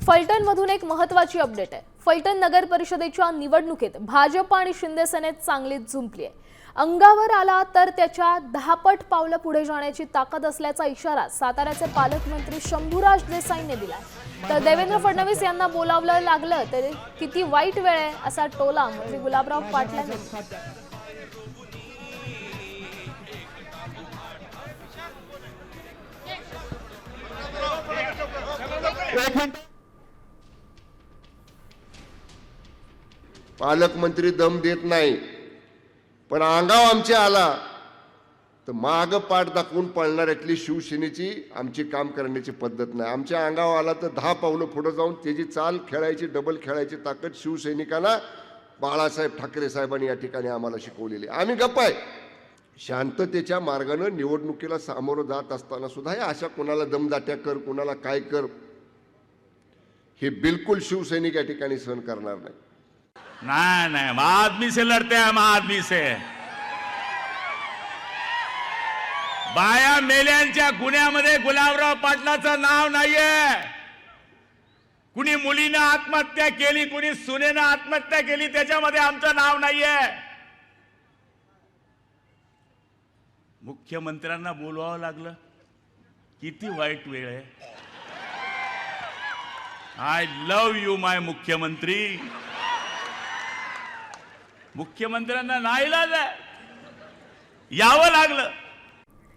फलटणमधून एक महत्त्वाची अपडेट आहे। फलटण नगर परिषदेच्या निवडणुकीत भाजप आणि शिंदे सेनेत चांगलीच झुंपली आहे। अंगावर आला तर त्याच्या 10 पट पावलं पुढे जाण्याची ताकद असल्याचा इशारा साताऱ्याचे पालकमंत्री शंभूराज देसाईंनी दिला। तर देवेंद्र फडणवीस यांना बोलावलं लागलं तर किती वाईट वेळ आहे असा टोला मंत्री गुलाबराव पाटलांनी पालकमंत्री दम देत नाही, पण अंगाव आमचे आला तर माग पाठ दाखवून पळणाऱ्यातली शिवसेनेची आमची काम करण्याची पद्धत नाही। आमच्या अंगाव आला तर 10 पावलं पुढे जाऊन त्याची चाल खेळायची, डबल खेळायची ताकद शिवसैनिकांना बाळासाहेब ठाकरे साहेबांनी या ठिकाणी आम्हाला शिकवलेली। आम्ही गप्प आहे, शांततेच्या मार्गाने निवडणुकीला सामोरं जात असताना सुद्धा हे अशा कोणाला दमदाट्या कर, कोणाला काय कर, हे बिलकुल शिवसैनिक या ठिकाणी सहन करणार नाही। नहीं नहीं, हम आदमी से लड़ते हैं, हम आदमी से। बाया मेल्यांच्या गुन्ह्यामध्ये गुलाबराव पाटलाचं नाव नाहीये। कुणी मुलीनं आत्महत्या केली, कुणी सुनेनं आत्महत्या केली, त्याच्यामध्ये आमचं नाव नाहीये। मुख्यमंत्र्यांना बोलवावं लागलं, किती वाईट वेळ आहे। आय लव्ह यू माय मुख्यमंत्री। मुख्यमंत्र्यांना नाईलाज आहे, यावं लागलं।